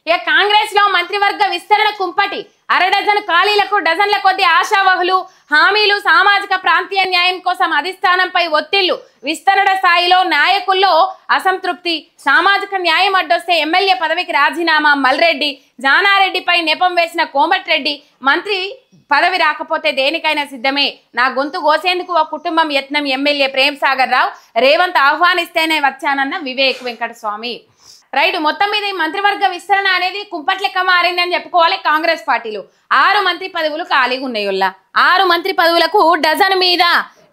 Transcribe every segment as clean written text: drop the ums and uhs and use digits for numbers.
ఇక కాంగ్రెస్ లో మంత్రివర్గ విస్తరణ కుంపటి, అరడజన్ ఖాళీలకు డజన్ల కొద్ది ఆశావహులు, హామీలు, సామాజిక ప్రాంతీయ న్యాయం కోసం అధిష్టానంపై ఒత్తిళ్లు, విస్తరణ స్థాయిలో నాయకుల్లో అసంతృప్తి, సామాజిక న్యాయం అడ్డొస్తే ఎమ్మెల్యే పదవికి రాజీనామా మల్రెడ్డి, జానారెడ్డిపై నెపం వేసిన కోమటిరెడ్డి, మంత్రి పదవి రాకపోతే దేనికైనా సిద్ధమే, నా గొంతు కోసేందుకు ఒక కుటుంబం యత్నం ఎమ్మెల్యే ప్రేమ్ సాగర్ రావు, రేవంత్ ఆహ్వానిస్తేనే వచ్చానన్న వివేక్ వెంకటస్వామి. రైట్, మొత్తం మీద ఈ మంత్రివర్గ విస్తరణ అనేది కుంపట్లెక్క మారిందని చెప్పుకోవాలి. కాంగ్రెస్ పార్టీలు 6 మంత్రి పదవులు ఖాళీగా ఉన్నాయి. 6 మంత్రి పదవులకు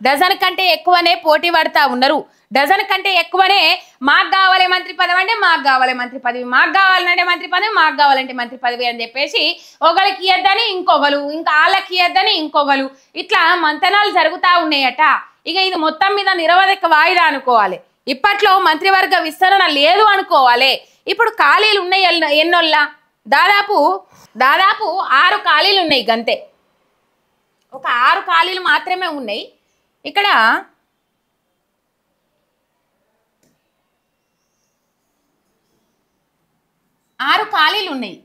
డజన్ కంటే ఎక్కువనే పోటీ పడతా ఉన్నారు. డజన్ కంటే ఎక్కువనే మాకు కావాలి మంత్రి పదవి అంటే మాకు కావాలి మంత్రి పదవి, మాకు కావాలంటే మంత్రి పదవి, మాకు కావాలంటే మంత్రి పదవి అని చెప్పేసి ఒకరికి ఇయ్యద్దని ఇంకొకరు, ఇంకా వాళ్ళకి ఇయ్యద్దని ఇంకొకరు, ఇట్లా మంతనాలు జరుగుతూ ఉన్నాయట. ఇక ఇది మొత్తం మీద నిరవధిక వాయిదా అనుకోవాలి. ఇప్పట్లో మంత్రివర్గ విస్తరణ లేదు అనుకోవాలి. ఇప్పుడు ఖాళీలు ఉన్నాయి ఎన్నోళ్ళ, దాదాపు 6 ఖాళీలు ఉన్నాయి. గంతే, ఒక 6 ఖాళీలు మాత్రమే ఉన్నాయి. ఇక్కడ 6 ఖాళీలు ఉన్నాయి.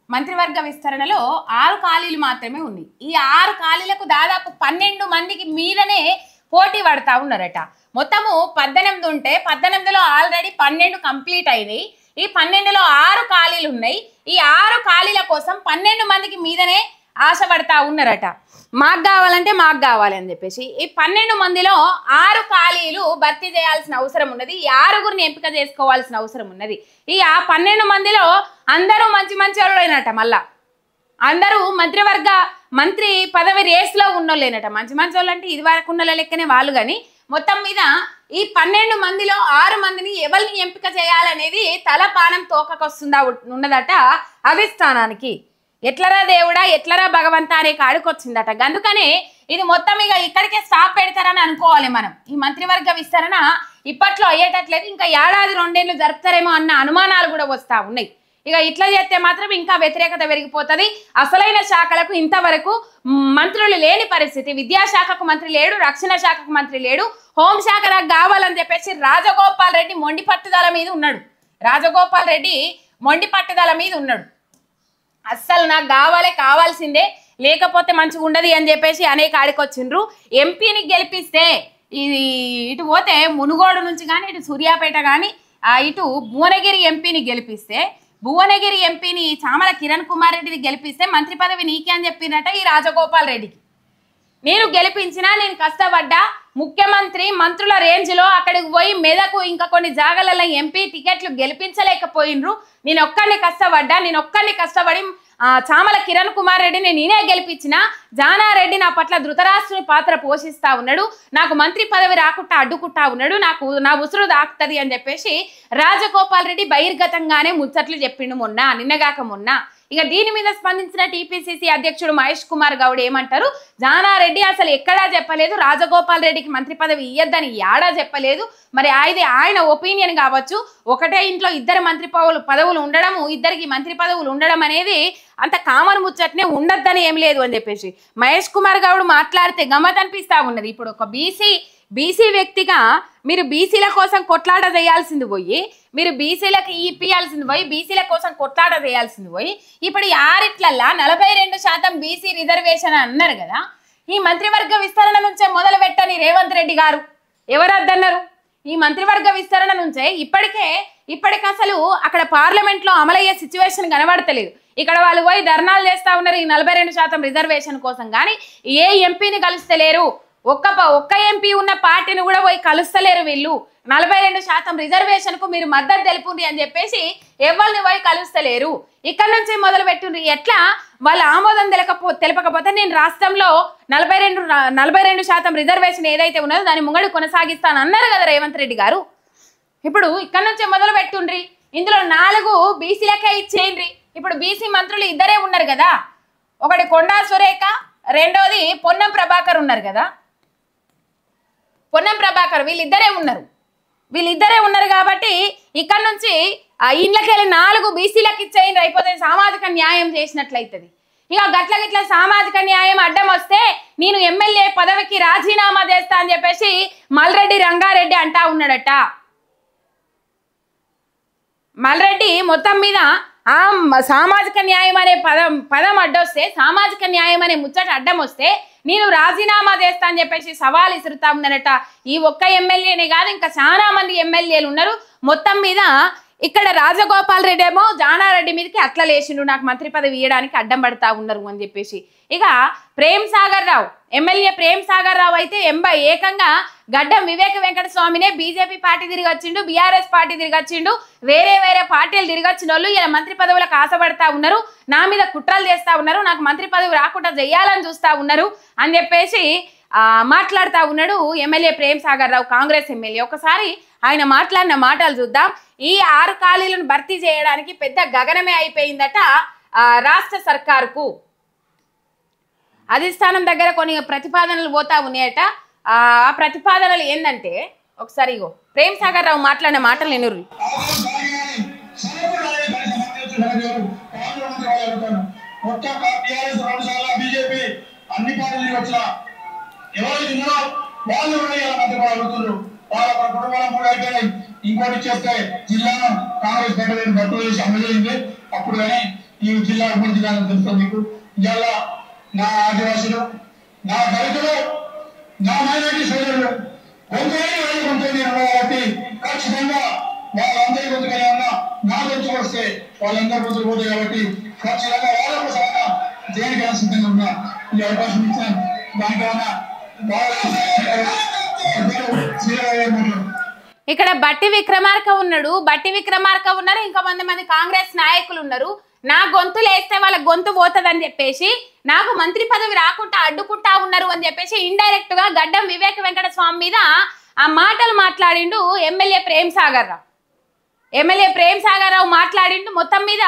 మంత్రివర్గ విస్తరణలో 6 ఖాళీలు మాత్రమే ఉన్నాయి. ఈ 6 ఖాళీలకు దాదాపు 12 మందికి మీదనే పోటీ పడతా ఉన్నారట. మొత్తము 18 ఉంటే 18లో ఆల్రెడీ 12 కంప్లీట్ అయినాయి. ఈ 12లో 6 ఖాళీలు ఉన్నాయి. ఈ 6 ఖాళీల కోసం 12 మందికి మీదనే ఆశపడతా ఉన్నారట. మాకు కావాలంటే మాకు కావాలి అని చెప్పేసి ఈ 12 మందిలో 6 ఖాళీలు భర్తీ చేయాల్సిన అవసరం ఉన్నది. ఈ 6గురిని ఎంపిక చేసుకోవాల్సిన అవసరం ఉన్నది. ఈ 12 మందిలో అందరూ మంచి వాళ్ళేనట. మళ్ళా అందరూ మంత్రి పదవి రేస్లో ఉన్నోళ్ళేనట. మంచి వాళ్ళు అంటే ఇది వరకు ఉన్న లెక్కనే వాళ్ళు. కానీ మొత్తం మీద ఈ 12 మందిలో 6 మందిని ఎవరిని ఎంపిక చేయాలనేది తలపానం తోకకొస్తుందా ఉన్నదట అధిష్టానానికి. ఎట్లరా దేవుడా, ఎట్లరా భగవంతా అనే కాడుకొచ్చిందట. అందుకనే ఇది మొత్తం ఇక ఇక్కడికే స్టాప్ పెడతారని అనుకోవాలి మనం. ఈ మంత్రివర్గ విస్తరణ ఇప్పట్లో అయ్యేటట్లేదు. ఇంకా ఏడాది 2 ఏళ్ళు జరుపుతారేమో అన్న అనుమానాలు కూడా వస్తూ ఉన్నాయి. ఇక ఇట్లా చేస్తే మాత్రం ఇంకా వ్యతిరేకత పెరిగిపోతుంది. అసలైన శాఖలకు ఇంతవరకు మంత్రులు లేని పరిస్థితి. విద్యాశాఖకు మంత్రి లేడు, రక్షణ శాఖకు మంత్రి లేడు, హోంశాఖ నాకు కావాలని చెప్పేసి రాజగోపాల్ రెడ్డి మొండి పట్టుదల మీద ఉన్నాడు. అస్సలు నాకు కావాల్సిందే, లేకపోతే మంచిగా ఉండదు అని చెప్పేసి అనేక ఆడికొచ్చిండ్రు. ఎంపీని గెలిపిస్తే ఇటు పోతే మునుగోడు నుంచి కానీ, ఇటు సూర్యాపేట కానీ, ఇటు భువనగిరి ఎంపీని గెలిపిస్తే, భువనగిరి ఎంపీని చామల కిరణ్ కుమార్ రెడ్డిని గెలిపిస్తే మంత్రి పదవి నీకే అని చెప్పినట్ట ఈ రాజగోపాల్ రెడ్డికి. నేను గెలిపించినా, నేను కష్టపడ్డా, ముఖ్యమంత్రి మంత్రుల రేంజ్లో అక్కడికి పోయి మెదకు ఇంకా కొన్ని జాగాలలో ఎంపీ టికెట్లు గెలిపించలేకపోయినరు. నేను ఒక్కడిని కష్టపడి చామల కిరణ్ కుమార్ రెడ్డిని నేనే గెలిపించిన. జానారెడ్డి నా పట్ల ధృతరాష్ట్రుని పాత్ర పోషిస్తా ఉన్నాడు, నాకు మంత్రి పదవి రాకుండా అడ్డుకుంటా ఉన్నాడు, నా ఉసురు దాకుతుంది అని చెప్పేసి రాజగోపాల్ రెడ్డి బహిర్గతంగానే ముచ్చట్లు చెప్పిండు నిన్నగాక మొన్న. ఇక దీని మీద స్పందించిన టీపీసీసీ అధ్యక్షుడు మహేష్ కుమార్ గౌడ్ ఏమంటారు, జానారెడ్డి అసలు ఎక్కడా చెప్పలేదు, రాజగోపాల్ రెడ్డికి మంత్రి పదవి ఇయ్యద్దని యాడా చెప్పలేదు. మరి ఆయన ఒపీనియన్ కావచ్చు. ఒకటే ఇంట్లో 2 మంత్రి పదవులు ఉండడము, 2కి మంత్రి పదవులు ఉండడం అనేది అంత కామన్ ముచ్చట్నే, ఉండద్దని ఏం లేదు అని చెప్పేసి మహేష్ కుమార్ గౌడ్ మాట్లాడితే గమ్మత్ అనిపిస్తా ఉన్నది. ఇప్పుడు ఒక బీసీ వ్యక్తిగా మీరు బీసీల కోసం కొట్లాట చేయాల్సింది పోయి, మీరు బీసీలకు ఇప్పియాల్సింది పోయి, బీసీల కోసం కొట్లాట చేయాల్సింది పోయి, ఇప్పుడు 6 42% బీసీ రిజర్వేషన్ అన్నారు కదా. ఈ మంత్రివర్గ విస్తరణ నుంచే మొదలు పెట్టని రేవంత్ రెడ్డి గారు ఎవరు అద్దన్నారు? ఈ మంత్రివర్గ విస్తరణ నుంచే ఇప్పటికి అసలు అక్కడ పార్లమెంట్ లో అమలయ్యే సిచ్యువేషన్ కనబడతలేదు. ఇక్కడ వాళ్ళు పోయి ధర్నాలు చేస్తా ఉన్నారు ఈ 42% రిజర్వేషన్ కోసం. కానీ ఏ ఎంపీని కలుస్తలేరు, ఒక్క ఎంపీ ఉన్న పార్టీని కూడా పోయి కలుస్తలేరు వీళ్ళు. 42% రిజర్వేషన్ కు మీరు మద్దతు తెలుపుండి అని చెప్పేసి ఎవరిని పోయి కలుస్తలేరు. ఇక్కడ నుంచి మొదలు పెట్టుండ్రి. ఎట్లా వాళ్ళ ఆమోదం తెలపకపోతే నేను రాష్ట్రంలో 42% రిజర్వేషన్ ఏదైతే ఉన్నదో దాని ముంగడు కొనసాగిస్తాను అన్నారు కదా రేవంత్ రెడ్డి గారు. ఇప్పుడు ఇక్కడ నుంచే మొదలు పెట్టుండ్రి. ఇందులో 4 బీసీలకే ఇచ్చేయండి. ఇప్పుడు బీసీ మంత్రులు 2 ఉన్నారు కదా, ఒకటి కొండా సురేఖ, రెండోది పొన్నం ప్రభాకర్ ఉన్నారు కదా. పొన్నం ప్రభాకర్ వీళ్ళిద్దరే ఉన్నారు కాబట్టి ఇక్కడ నుంచి ఇండ్లకెళ్ళి 4 బీసీలకు ఇచ్చేయండి, అయిపోతే సామాజిక న్యాయం చేసినట్లయితుంది. ఇక గట్ల సామాజిక న్యాయం అడ్డం వస్తే నేను ఎమ్మెల్యే పదవికి రాజీనామా చేస్తా అని చెప్పేసి మల్రెడ్డి రంగారెడ్డి అంటా ఉన్నాడట. మల్రెడ్డి మొత్తం మీద ఆ సామాజిక న్యాయం అనే పదం అడ్డొస్తే, సామాజిక న్యాయం అనే ముచ్చట అడ్డం వస్తే నేను రాజీనామా చేస్తా అని చెప్పేసి సవాల్ ఇసురుతా ఉందనట. ఈ ఒక్క ఎమ్మెల్యేనే కాదు, ఇంకా చాలా మంది ఎమ్మెల్యేలు ఉన్నారు. మొత్తం మీద ఇక్కడ రాజగోపాల్ రెడ్డి ఏమో జానారెడ్డి మీదకి అట్లా లేచిండు, నాకు మంత్రి పదవి ఇవ్వడానికి అడ్డం పడతా ఉన్నారు అని చెప్పేసి. ఇక ప్రేమ్ సాగర్ రావు, ఎమ్మెల్యే ప్రేమ్ సాగర్ రావు అయితే ఏకంగా గడ్డం వివేక వెంకట స్వామినే బీజేపీ పార్టీ తిరిగి వచ్చిండు, బీఆర్ఎస్ పార్టీ తిరిగి వచ్చిండు, వేరే పార్టీలు తిరిగి వచ్చిన వాళ్ళు ఇలా మంత్రి పదవులకు ఆశపడతా ఉన్నారు, నా మీద కుట్రలు చేస్తా ఉన్నారు, నాకు మంత్రి పదవి రాకుండా చెయ్యాలని చూస్తా ఉన్నారు అని చెప్పేసి మాట్లాడుతూ ఉన్నాడు ఎమ్మెల్యే ప్రేమ్ సాగర్ రావు, కాంగ్రెస్ ఎమ్మెల్యే. ఒకసారి ఆయన మాట్లాడిన మాటలు చూద్దాం. ఈ 6 ఖాళీలను భర్తీ చేయడానికి పెద్ద గగనమే అయిపోయిందట రాష్ట్ర సర్కారుకు. అధిష్టానం దగ్గర కొన్ని ప్రతిపాదనలు పోతా ఉన్నాయట. ఆ ప్రతిపాదనలు ఏంటంటే, ఒకసారి ఇగో ప్రేమ్ సాగర్ రావు మాట్లాడిన మాటలు వినుర్రి. ఇంకోటి చేస్తే జిల్లాను కాంగ్రెస్ గవర్నమెంట్ భర్తీ చేసి అమలు చేసింది. అప్పుడు కానీ ఈ జిల్లా అభివృద్ధి కాదని తెలుస్తుంది మీకు. ఇవాళ నా ఆదివాసులు, నా దళితులు, నా మైనారిటీ సోదరులు కొంతమంది కాబట్టి ఖచ్చితంగా వాళ్ళందరి గొంతుకనే ఉన్నా నా గొంతు వస్తే వాళ్ళందరి గొంతులు పోతాయి కాబట్టి ఖచ్చితంగా వాళ్ళ కోసమైనా దేనికైనా సిద్ధంగా ఉన్నా. ఈ అవకాశం ఇచ్చాను. దానికైనా ఇక్కడ బట్టి విక్రమార్క ఉన్నాడు, ఇంకా మంది కాంగ్రెస్ నాయకులు ఉన్నారు. నా గొంతులు వేస్తే వాళ్ళ గొంతు పోతుందని చెప్పేసి నాకు మంత్రి పదవి రాకుండా అడ్డుకుంటా ఉన్నారు అని చెప్పేసి ఇండైరెక్ట్ గా గడ్డం వివేక వెంకట స్వామి మీద ఆ మాటలు మాట్లాడిండు ఎమ్మెల్యే ప్రేమ్ సాగర్ రావు మాట్లాడిండు. మొత్తం మీద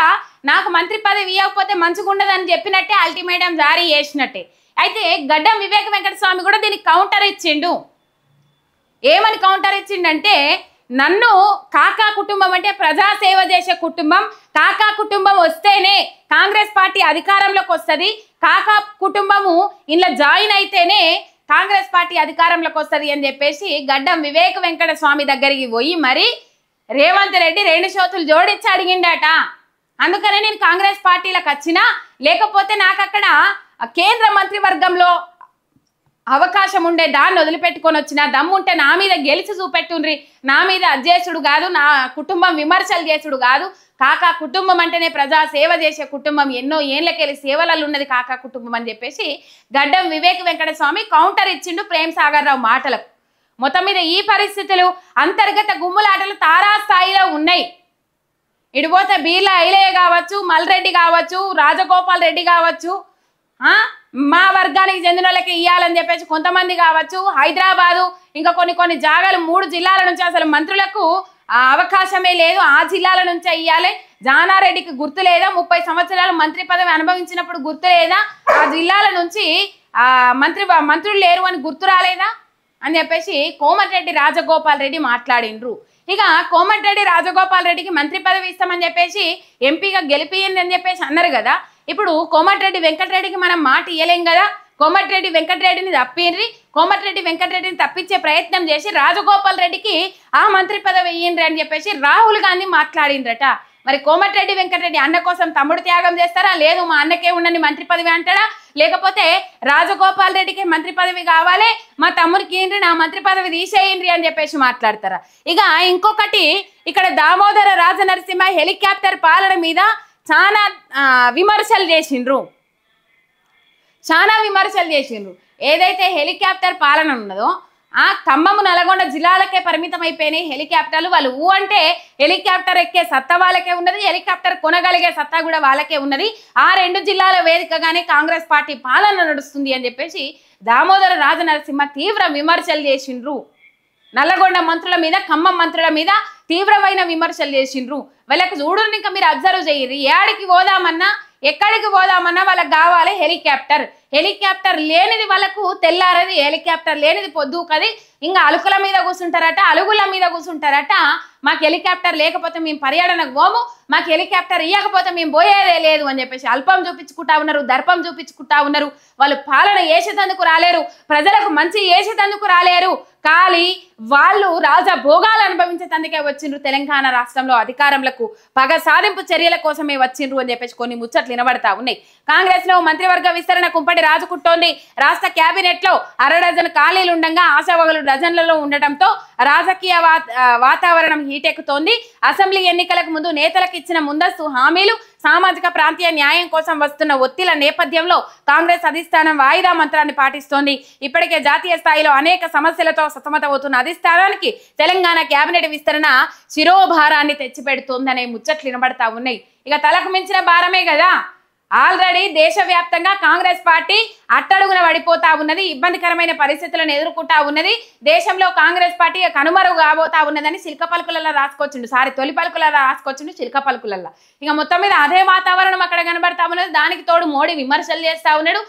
నాకు మంత్రి పదవి ఇవ్వకపోతే మంచిగా ఉండదని చెప్పినట్టే అల్టిమేటం జారీ చేసినట్టే. అయితే గడ్డం వివేక వెంకట స్వామి కూడా దీనికి కౌంటర్ ఇచ్చిండు. ఏమని కౌంటర్ ఇచ్చిండంటే, నన్ను కాకా కుటుంబం అంటే ప్రజాసేవ చేసే కుటుంబం, కాకా కుటుంబం వస్తేనే కాంగ్రెస్ పార్టీ అధికారంలోకి వస్తుంది, కాకా కుటుంబము ఇంట్లో జాయిన్ అయితేనే కాంగ్రెస్ పార్టీ అధికారంలోకి వస్తుంది అని చెప్పేసి గడ్డం వివేక వెంకట స్వామి దగ్గరికి పోయి మరి రేవంత్ రెడ్డి 2 చేతులు జోడించి అడిగిండట. అందుకనే నేను కాంగ్రెస్ పార్టీలకు వచ్చినా, లేకపోతే నాకు అక్కడ కేంద్ర మంత్రివర్గంలో అవకాశం ఉండే దాన్ని వదిలిపెట్టుకొని వచ్చిన దమ్ముంటే నా మీద గెలిచి చూపెట్టుండ్రి, నా మీద అధ్యక్షుడు కాదు, నా కుటుంబం విమర్శలు చేసుడు కాదు, కాకా కుటుంబం అంటేనే ప్రజా సేవ చేసే కుటుంబం, ఎన్నో ఏళ్ళకెళ్ళి సేవలలో ఉన్నది కాకా కుటుంబం అని చెప్పేసి గడ్డం వివేక వెంకట స్వామి కౌంటర్ ఇచ్చిండు ప్రేమ్ సాగర్ రావు మాటలకు. మొత్తం మీద ఈ పరిస్థితులు అంతర్గత గుమ్ములాటలు తారాస్థాయిలో ఉన్నాయి. ఇడిపోతే బీర్ల ఐలయ్య కావచ్చు, మల్రెడ్డి కావచ్చు, రాజగోపాల్ రెడ్డి కావచ్చు, మా వర్గానికి చెందిన వాళ్ళకి ఇవ్వాలని చెప్పేసి కొంతమంది కావచ్చు, హైదరాబాదు ఇంకా కొన్ని జాగాలు 3 జిల్లాల నుంచి అసలు మంత్రులకు అవకాశమే లేదు, ఆ జిల్లాల నుంచే ఇవ్వాలి. జానారెడ్డికి గుర్తు లేదా, 30 సంవత్సరాలు మంత్రి పదవి అనుభవించినప్పుడు గుర్తు లేదా, ఆ జిల్లాల నుంచి మంత్రులు లేరు అని గుర్తు రాలేదా అని చెప్పేసి కోమటిరెడ్డి రాజగోపాల్ రెడ్డి మాట్లాడిండ్రు. ఇక కోమటిరెడ్డి రాజగోపాల్ రెడ్డికి మంత్రి పదవి ఇస్తామని చెప్పేసి ఎంపీగా గెలిపియండి అని చెప్పేసి అన్నారు కదా. ఇప్పుడు కోమటిరెడ్డి వెంకటరెడ్డికి మనం మాట ఇయ్యలేం కదా. కోమటిరెడ్డి వెంకటరెడ్డిని తప్పిండ్రి, కోమటిరెడ్డి వెంకటరెడ్డిని తప్పించే ప్రయత్నం చేసి రాజగోపాల్ రెడ్డికి ఆ మంత్రి పదవి ఇయ్యండ్రి అని చెప్పేసి రాహుల్ గాంధీ మాట్లాడిండ్రట. మరి కోమటిరెడ్డి వెంకటరెడ్డి అన్న కోసం తమ్ముడు త్యాగం చేస్తారా, లేదు మా అన్నకే ఉండని మంత్రి పదవి అంటాడా, లేకపోతే రాజగోపాల్ రెడ్డికి మంత్రి పదవి కావాలి, మా తమ్ముడికి ఏంటి నా మంత్రి పదవి తీసేయండి అని చెప్పేసి మాట్లాడతారా. ఇక ఇంకొకటి, ఇక్కడ దామోదర రాజనరసింహ హెలికాప్టర్ పాలన మీద చాలా విమర్శలు చేసిండ్రు. ఏదైతే హెలికాప్టర్ పాలన ఉన్నదో ఆ ఖమ్మము నల్గొండ జిల్లాలకే పరిమితం అయిపోయినాయి హెలికాప్టర్లు. వాళ్ళు అంటే హెలికాప్టర్ ఎక్కే సత్తా వాళ్ళకే ఉన్నది, హెలికాప్టర్ కొనగలిగే సత్తా కూడా వాళ్ళకే ఉన్నది. ఆ 2 జిల్లాల వేదికగానే కాంగ్రెస్ పార్టీ పాలన నడుస్తుంది అని చెప్పేసి దామోదర రాజనరసింహ తీవ్ర విమర్శలు చేసిండ్రు. నల్లగొండ మంత్రుల మీద, ఖమ్మం మంత్రుల మీద తీవ్రమైన విమర్శలు చేసిండ్రు. వాళ్ళకి చూడండి, ఇంకా మీరు అబ్జర్వ్ చేయరు, ఏడికి పోదామన్నా ఎక్కడికి పోదామన్నా వాళ్ళకి కావాలి హెలికాప్టర్ లేనిది వాళ్ళకు తెల్లారది, హెలికాప్టర్ లేనిది పొద్దుకది, ఇంకా అలుకుల మీద కూర్చుంటారట, అలుగుల మీద కూర్చుంటారట. మాకు హెలికాప్టర్ లేకపోతే మేము పర్యటనకు పోము, మాకు హెలికాప్టర్ ఇవ్వకపోతే మేము పోయేదే లేదు అని చెప్పేసి అల్పం చూపించుకుంటా ఉన్నారు, దర్పం చూపించుకుంటా ఉన్నారు. వాళ్ళు పాలన చేసేటందుకు రాలేరు, ప్రజలకు మంచి చేసేటందుకు రాలేరు, ఖాళీ వాళ్ళు రాజా భోగాలు అనుభవించేటందుకే వచ్చిండ్రు. తెలంగాణ రాష్ట్రంలో అధికారంలకు పగ సాధింపు చర్యల కోసమే వచ్చిండ్రు అని చెప్పేసి కొన్ని ముచ్చట్లు వినబడతా ఉన్నాయి. కాంగ్రెస్ లో మంత్రివర్గ విస్తరణ కుంపటి రాజుకుంటోంది. రాష్ట్ర క్యాబినెట్ లో 1/2 డజన్ ఖాళీలు ఉండగా ఆశావహులు డజన్లలో ఉండటంతో రాజకీయ వాతావరణం హీటెక్కుతోంది. అసెంబ్లీ ఎన్నికలకు ముందు నేతలకు ఇచ్చిన ముందస్తు హామీలు, సామాజిక ప్రాంతీయ న్యాయం కోసం వస్తున్న ఒత్తిళ్ల నేపథ్యంలో కాంగ్రెస్ అధిష్టానం వాయిదా మంత్రాన్ని పాటిస్తోంది. ఇప్పటికే జాతీయ స్థాయిలో అనేక సమస్యలతో సతమతమవుతున్న అధిష్టానానికి తెలంగాణ కేబినెట్ విస్తరణ శిరోభారాన్ని తెచ్చిపెడుతోందనే ముచ్చట్లు వినబడతా ఉన్నాయి. ఇక తలకు మించిన భారమే కదా. ఆల్రెడీ దేశవ్యాప్తంగా కాంగ్రెస్ పార్టీ అట్టడుగున పడిపోతా ఉన్నది, ఇబ్బందికరమైన పరిస్థితులను ఎదుర్కొంటా ఉన్నది. దేశంలో కాంగ్రెస్ పార్టీ కనుమరుగు కాబోతా ఉన్నదని చిలక పలుకులలో రాసుకొచ్చిండు. తొలి పలుకులలో రాసుకొచ్చిండు చిలక పలుకులలో. ఇక మొత్తం మీద అదే వాతావరణం అక్కడ కనబడతా ఉన్నది. దానికి తోడు మోడీ విమర్శలు చేస్తా ఉన్నాడు.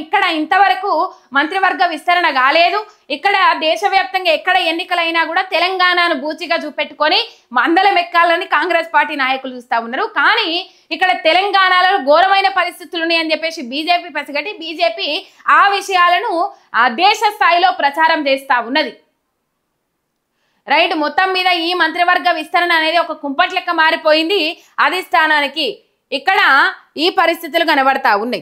ఇక్కడ ఇంతవరకు మంత్రివర్గ విస్తరణ కాలేదు. ఇక్కడ దేశవ్యాప్తంగా ఎక్కడ ఎన్నికలైనా కూడా తెలంగాణను బూచిగా చూపెట్టుకొని మందలం ఎక్కాలని కాంగ్రెస్ పార్టీ నాయకులు చూస్తా ఉన్నారు. కానీ ఇక్కడ తెలంగాణలో ఘోరమైన పరిస్థితులు ఉన్నాయని చెప్పేసి బీజేపీ పసిగట్టి బీజేపీ ఆ విషయాలను దేశ స్థాయిలో ప్రచారం చేస్తా ఉన్నది. రైట్, మొత్తం మీద ఈ మంత్రివర్గ విస్తరణ అనేది ఒక కుంపటి లెక్క మారిపోయింది అధిష్టానానికి. ఇక్కడ ఈ పరిస్థితులు కనబడతా ఉన్నాయి.